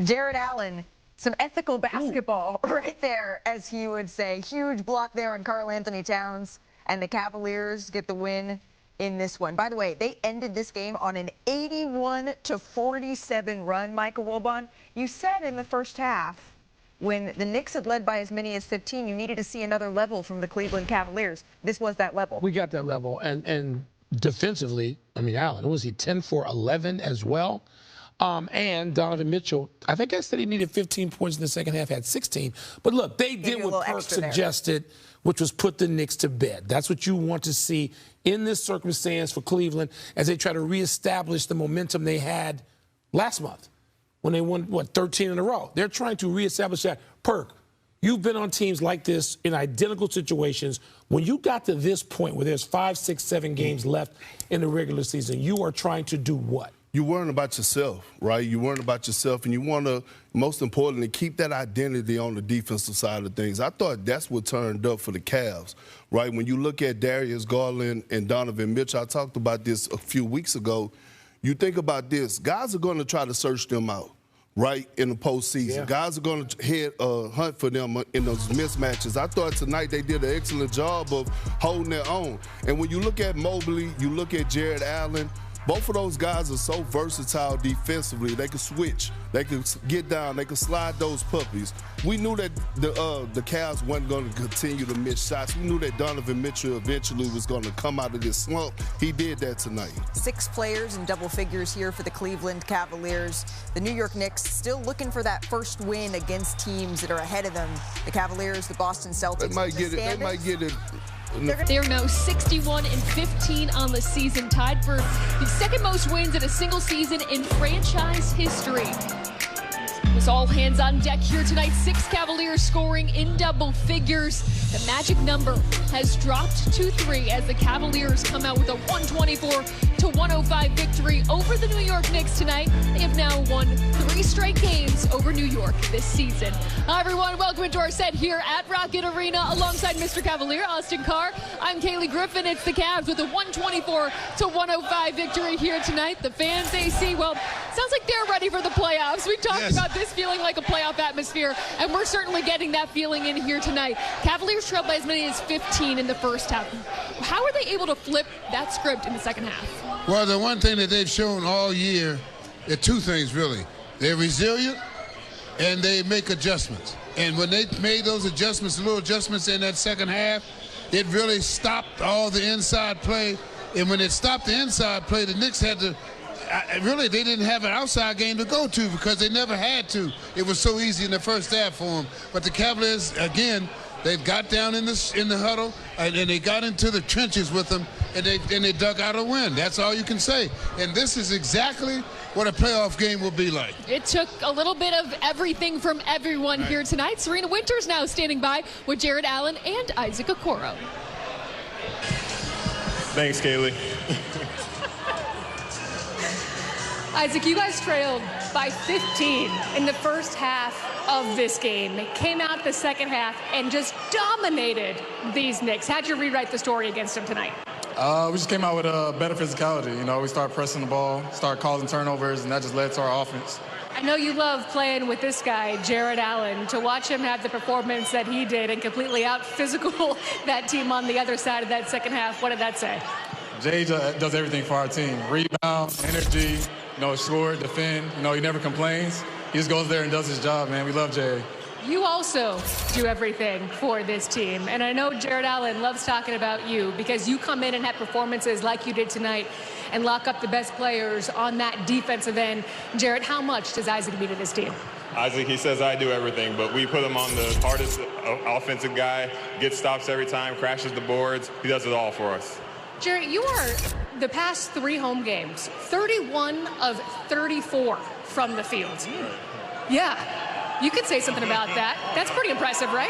Jared Allen, some ethical basketball right there, as he would say. Huge block there on Karl Anthony Towns, and the Cavaliers get the win in this one. By the way, they ended this game on an 81-47 run. Michael Wilbon, you said in the first half, when the Knicks had led by as many as 15, you needed to see another level from the Cleveland Cavaliers. This was that level. We got that level, and defensively, I mean, Allen, was he 10 for 11 as well? And Donovan Mitchell, I think I said he needed 15 points in the second half, had 16. But look, they did what Perk suggested, which was put the Knicks to bed. That's what you want to see in this circumstance for Cleveland as they try to reestablish the momentum they had last month when they won, 13 in a row. They're trying to reestablish that. Perk, you've been on teams like this in identical situations. When you got to this point where there's 5, 6, 7 games left in the regular season, you are trying to do what? You worrying about yourself, right? You worrying about yourself, and you want to, most importantly, keep that identity on the defensive side of things. I thought that's what turned up for the Cavs, right? When you look at Darius Garland and Donovan Mitchell, I talked about this a few weeks ago. You think about this. Guys are going to try to search them out, right, in the postseason. Yeah. Guys are going to hunt for them in those mismatches. I thought tonight they did an excellent job of holding their own. And when you look at Mobley, you look at Jared Allen, both of those guys are so versatile defensively. They can switch. They can get down. They can slide those puppies. We knew that the Cavs weren't going to continue to miss shots. We knew that Donovan Mitchell eventually was going to come out of this slump. He did that tonight. 6 players in double figures here for the Cleveland Cavaliers. The New York Knicks still looking for that first win against teams that are ahead of them. The Cavaliers, the Boston Celtics. They might get it. They might get it. They're now 61-15 on the season, tied for the second most wins in a single season in franchise history. It was all hands on deck here tonight. 6 Cavaliers scoring in double figures. The magic number has dropped to 3 as the Cavaliers come out with a 124-105 victory over the New York Knicks tonight. They have now won 3 straight games over New York this season. Hi, everyone. Welcome into our set here at Rocket Arena alongside Mr. Cavalier, Austin Carr. I'm Kaylee Griffin. It's the Cavs with a 124-105 victory here tonight. The fans, they see, well, sounds like they're ready for the playoffs. We talked about this feeling like a playoff atmosphere, and we're certainly getting that feeling in here tonight. Cavaliers trailed by as many as 15 in the first half. How are they able to flip that script in the second half? Well, the one thing that they've shown all year, there are 2 things really. They're resilient and they make adjustments. And when they made those adjustments, the little adjustments in that second half, it really stopped all the inside play. And when it stopped the inside play, the Knicks had to really, they didn't have an outside game to go to because they never had to. It was so easy in the first half for them. But the Cavaliers, again, they got down in the huddle and they got into the trenches with them and they dug out a win. That's all you can say. And this is exactly what a playoff game will be like. It took a little bit of everything from everyone here tonight. Serena Winters now standing by with Jared Allen and Isaac Okoro. Thanks, Kaylee. Isaac, you guys trailed by 15 in the first half of this game. They came out the second half and just dominated these Knicks. How'd you rewrite the story against them tonight? We just came out with a better physicality. You know, we started pressing the ball, started causing turnovers, and that just led to our offense. I know you love playing with this guy, Jared Allen. To watch him have the performance that he did and completely out-physical that team on the other side of that second half, what did that say? Jay does everything for our team. Rebound, energy, score, defend. He never complains. He just goes there and does his job, man. We love Jay. You also do everything for this team. And I know Jared Allen loves talking about you because you come in and have performances like you did tonight and lock up the best players on that defensive end. Jared, how much does Isaac mean to this team? Isaac, he says I do everything, but we put him on the hardest offensive guy, gets stops every time, crashes the boards. He does it all for us. Jared, you are the past 3 home games, 31 of 34 from the field. Yeah, you could say something about that. That's pretty impressive, right?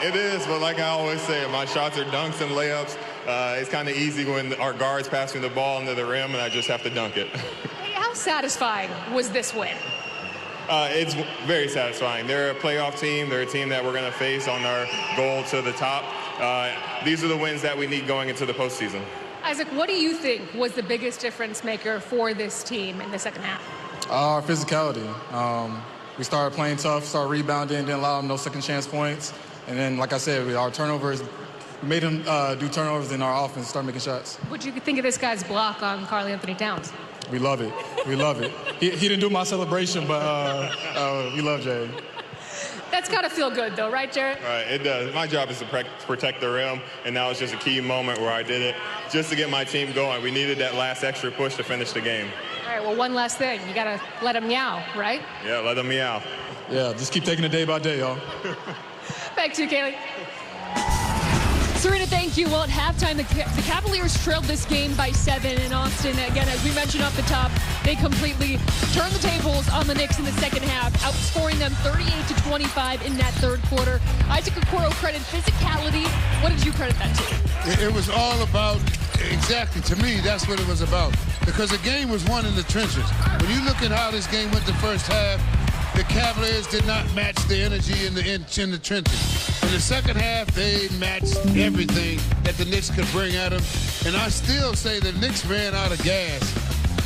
It is, but like I always say, my shots are dunks and layups. It's kind of easy when our guards pass me the ball into the rim and I just have to dunk it. Hey, how satisfying was this win? It's very satisfying. They're a playoff team. They're a team that we're going to face on our goal to the top. These are the wins that we need going into the postseason. Isaac, what do you think was the biggest difference maker for this team in the second half? Our physicality. We started playing tough, started rebounding, didn't allow them no second chance points. And then, like I said, our turnovers made them do turnovers in our offense, start making shots. What do you think of this guy's block on Karl Anthony Towns? We love it. We love it. He didn't do my celebration, but we love Jay. That's got to feel good, though, right, Jared? Right, it does. My job is to protect the rim, and now it's just a key moment where I did it just to get my team going. We needed that last extra push to finish the game. All right, well, one last thing. You got to let him meow, right? Yeah, let them meow. Yeah, just keep taking it day by day, y'all. Back to you, Kaylee. Serena, thank you. Well, at halftime, the Cavaliers trailed this game by 7 in Austin. Again, as we mentioned off the top, they completely turned the tables on the Knicks in the second half, outscoring them 38-25 in that third quarter. Isaac Okoro credited physicality. What did you credit that to? It was all about, exactly, to me, that's what it was about. Because the game was won in the trenches. When you look at how this game went the first half, the Cavaliers did not match the energy in the trenches. In the second half, they matched everything that the Knicks could bring at them. And I still say the Knicks ran out of gas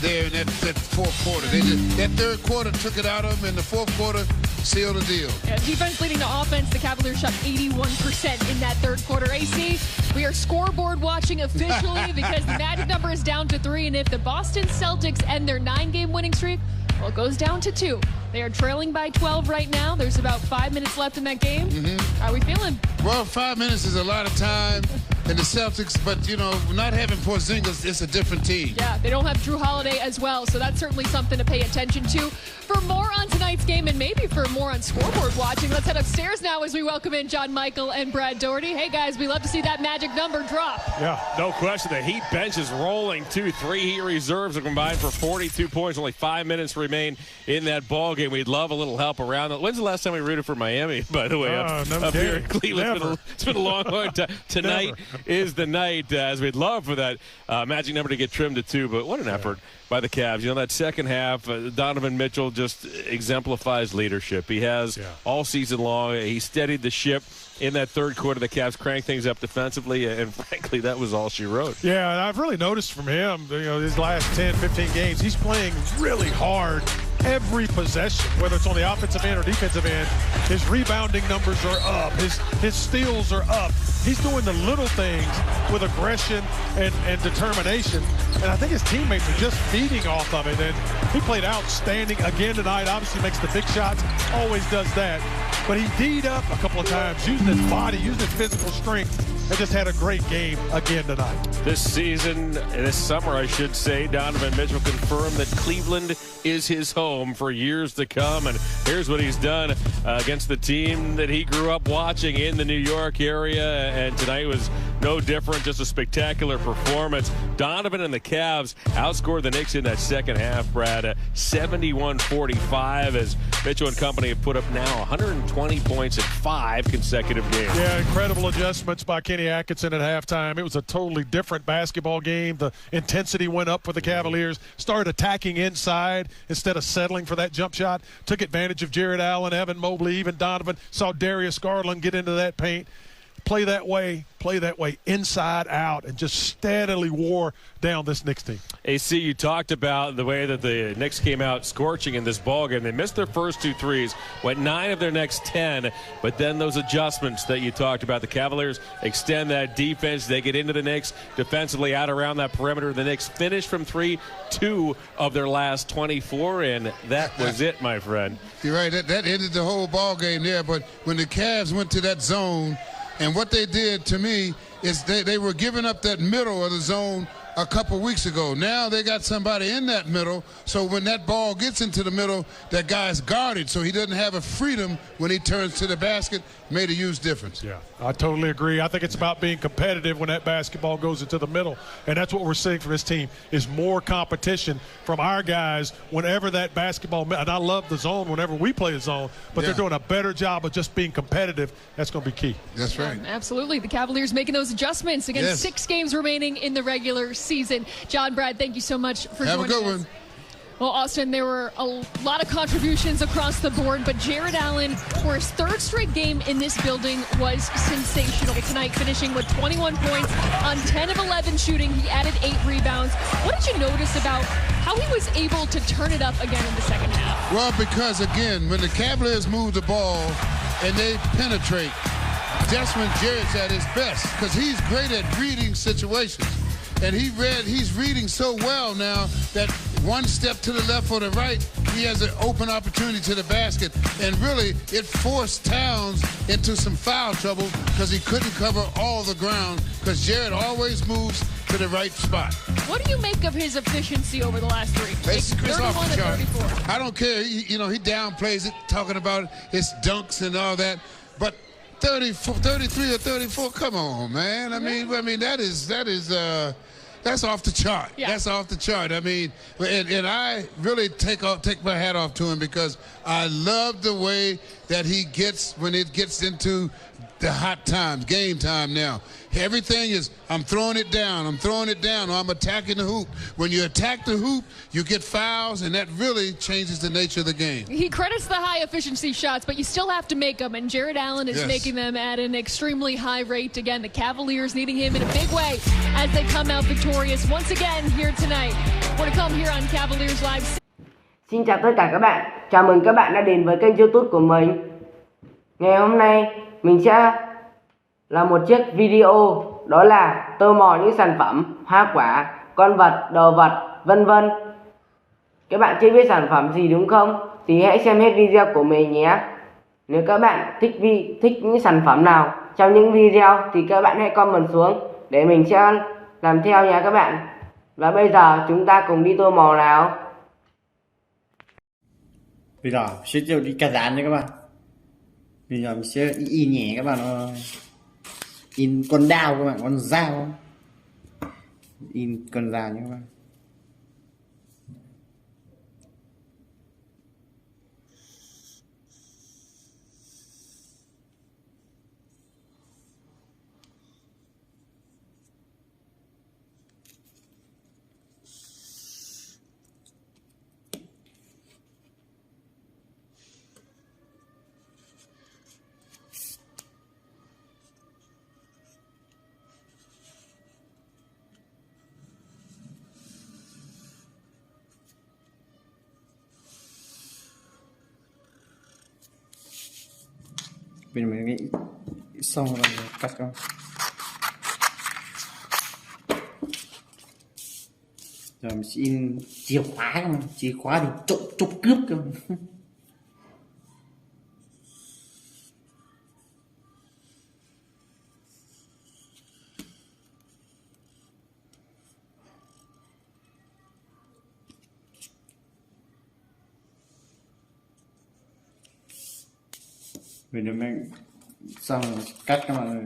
there in that fourth quarter. That third quarter took it out of them, and the fourth quarter sealed the deal. Yeah, defense leading to offense. The Cavaliers shot 81% in that third quarter. AC, we are scoreboard watching officially because the magic number is down to 3. And if the Boston Celtics end their 9-game winning streak, well, it goes down to 2. They are trailing by 12 right now. There's about 5 minutes left in that game. How are we feeling? Well, 5 minutes is a lot of time in the Celtics, but, you know, not having Porzingis, it's a different team. Yeah, they don't have Drew Holiday as well, so that's certainly something to pay attention to. For more on tonight's game and maybe for more on scoreboard watching, let's head upstairs now as we welcome in John Michael and Brad Doherty. Hey, guys, we love to see that magic number drop. Yeah, no question. The Heat bench is rolling, too. 3 Heat reserves are combined for 42 points. Only 5 minutes remain in that ball game. We'd love a little help around it. When's the last time we rooted for Miami, by the way, up here in Cleveland? It's been a long time. Tonight is the night, as we'd love for that magic number to get trimmed to 2. But what an effort by the Cavs. You know, that second half, Donovan Mitchell just exemplifies leadership. He has all season long. He steadied the ship. In that third quarter, the Cavs cranked things up defensively, and frankly, that was all she wrote. Yeah, and I've really noticed from him, you know, his last 10, 15 games, he's playing really hard every possession, whether it's on the offensive end or defensive end. His rebounding numbers are up. His steals are up. He's doing the little things with aggression and determination, and I think his teammates are just feeding off of it, and he played outstanding again tonight. Obviously makes the big shots, always does that, but he D'd up a couple of times, using his body, using his physical strength, and just had a great game again tonight. This season, this summer, I should say, Donovan Mitchell confirmed that Cleveland is his home for years to come. And here's what he's done against the team that he grew up watching in the New York area. And tonight was no different, just a spectacular performance. Donovan and the Cavs outscored the Knicks in that second half, Brad, 71-45, as Mitchell and company have put up now 120 points in 5 consecutive games. Yeah, incredible adjustments by Kenny Atkinson at halftime. It was a totally different basketball game. The intensity went up for the Cavaliers, started attacking inside instead of settling for that jump shot, took advantage of Jared Allen, Evan Mobley, even Donovan, saw Darius Garland get into that paint. Play that way inside out, and just steadily wore down this Knicks team. AC, you talked about the way that the Knicks came out scorching in this ballgame. They missed their first 2 threes, went 9 of their next 10, but then those adjustments that you talked about, the Cavaliers extend that defense. They get into the Knicks defensively out around that perimeter. The Knicks finished from 3, 2 of their last 24, and that was it, my friend. You're right. That ended the whole ballgame there, but when the Cavs went to that zone, and what they did to me is they were giving up that middle of the zone a couple weeks ago. Now they got somebody in that middle, so when that ball gets into the middle, that guy's guarded, so he doesn't have a freedom when he turns to the basket. Made a huge difference. Yeah, I totally agree. I think it's about being competitive when that basketball goes into the middle, and that's what we're seeing from this team is more competition from our guys whenever that basketball, and I love the zone whenever we play the zone, but they're doing a better job of just being competitive. That's going to be key. That's right. Absolutely. The Cavaliers making those adjustments. Again, 6 games remaining in the regular season. John, Brad, thank you so much for joining us. Have a good one. Well, Austin, there were a lot of contributions across the board, but Jared Allen, for his third straight game in this building, was sensational tonight, finishing with 21 points on 10 of 11 shooting. He added 8 rebounds. What did you notice about how he was able to turn it up again in the second half? Well, because, again, when the Cavaliers move the ball and they penetrate, that's when Jared's at his best, because he's great at reading situations. And he's reading so well now that one step to the left or the right, he has an open opportunity to the basket. And really, it forced Towns into some foul trouble because he couldn't cover all the ground, because Jared always moves to the right spot. What do you make of his efficiency over the last 3? It's 31 off the to chart. 34. I don't care. He downplays it, talking about his dunks and all that. But 34, 33 or 34, come on, man. I mean that's off the chart. Yeah. That's off the chart. I mean, and I really take my hat off to him, because I love the way that he gets when it gets into the hot times, game time now. Everything is, I'm throwing it down, or I'm attacking the hoop. When you attack the hoop, you get fouls, and that really changes the nature of the game. He credits the high efficiency shots, but you still have to make them, and Jared Allen is making them at an extremely high rate. Again, the Cavaliers needing him in a big way as they come out victorious once again here tonight. More to come here on Cavaliers Live. Xin chào tất cả các bạn, chào mừng các bạn đã đến với kênh YouTube của mình. Ngày hôm nay mình sẽ làm một chiếc video, đó là tô màu những sản phẩm, hoa quả, con vật, đồ vật, vân vân. Các bạn chưa biết sản phẩm gì đúng không? Thì hãy xem hết video của mình nhé. Nếu các bạn thích những sản phẩm nào trong những video thì các bạn hãy comment xuống để mình sẽ làm theo nha các bạn. Và bây giờ chúng ta cùng đi tô màu nào. Bây giờ sẽ đi cắt dán nha các bạn. Bây giờ mình sẽ in nhẹ các bạn, in con dao các bạn, con dao, in con dao nha các bạn. Bây giờ mình nghĩ xong rồi cắt con. Rồi mình sẽ in chìa khóa để trộm cướp cơ. Vì nếu mình xong rồi cắt các bạn ơi.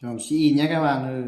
Rồi sẽ in nhé các bạn ơi.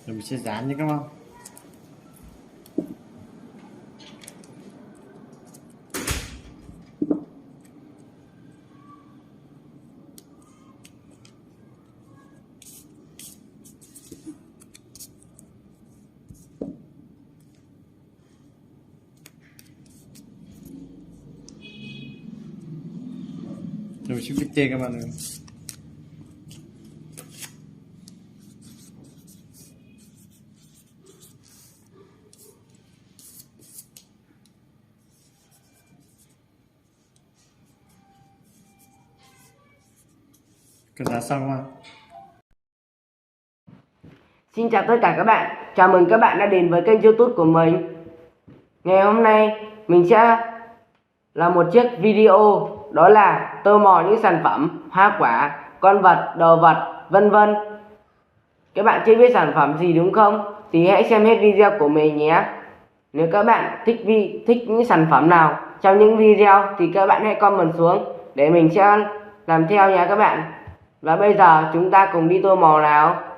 Rồi mình sẽ dán nhé các bạn. Rồi mình sẽ viết tên các bạn ơi. Cần dán xong không ạ? Xin chào tất cả các bạn, chào mừng các bạn đã đến với kênh YouTube của mình. Ngày hôm nay mình sẽ làm một chiếc video, đó là tô màu những sản phẩm, hoa quả, con vật, đồ vật, vân vân. Các bạn chưa biết sản phẩm gì đúng không? Thì hãy xem hết video của mình nhé. Nếu các bạn thích những sản phẩm nào trong những video thì các bạn hãy comment xuống để mình sẽ làm theo nhé các bạn. Và bây giờ chúng ta cùng đi tô màu nào.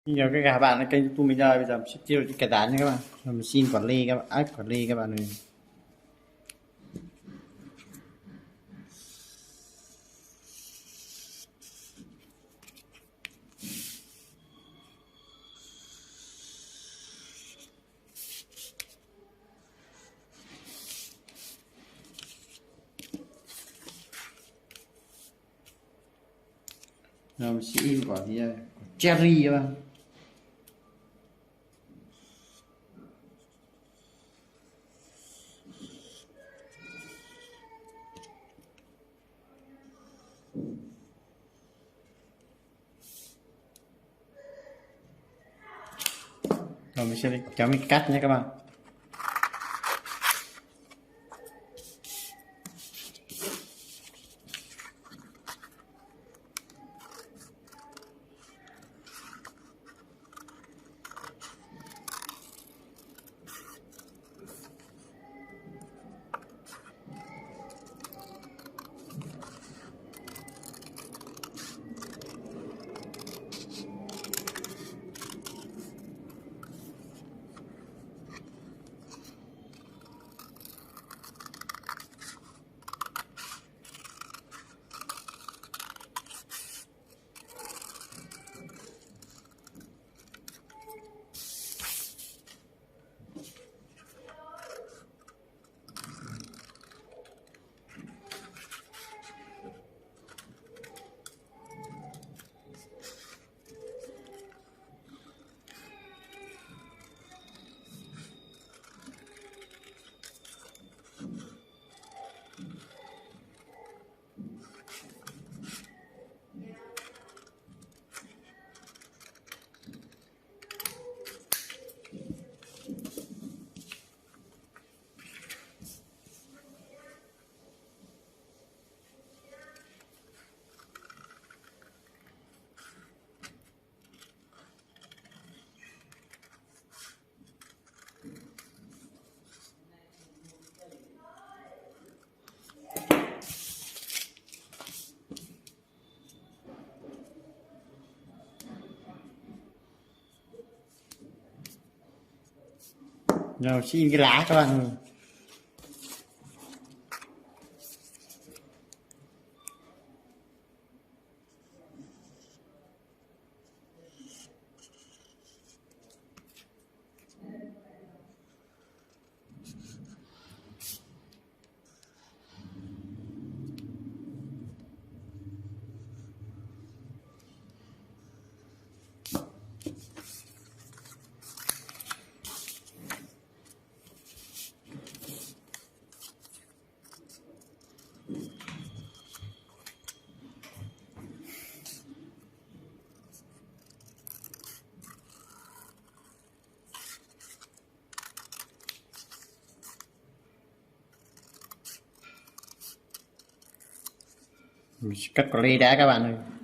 Xin chào các bạn ở kênh YouTube mình ơi. Bây giờ mình sẽ tiêu cái dán nha các bạn. Rồi mình xin quản lý các bạn, ách quản lý các bạn ơi. Rồi mình sẽ in quả gì đây? Quả cherry các bạn. Rồi mình sẽ kéo mình cắt nhé các bạn. Rồi xin cái lá các bạn ơi. Mình sẽ cắt ly đá các bạn ơi.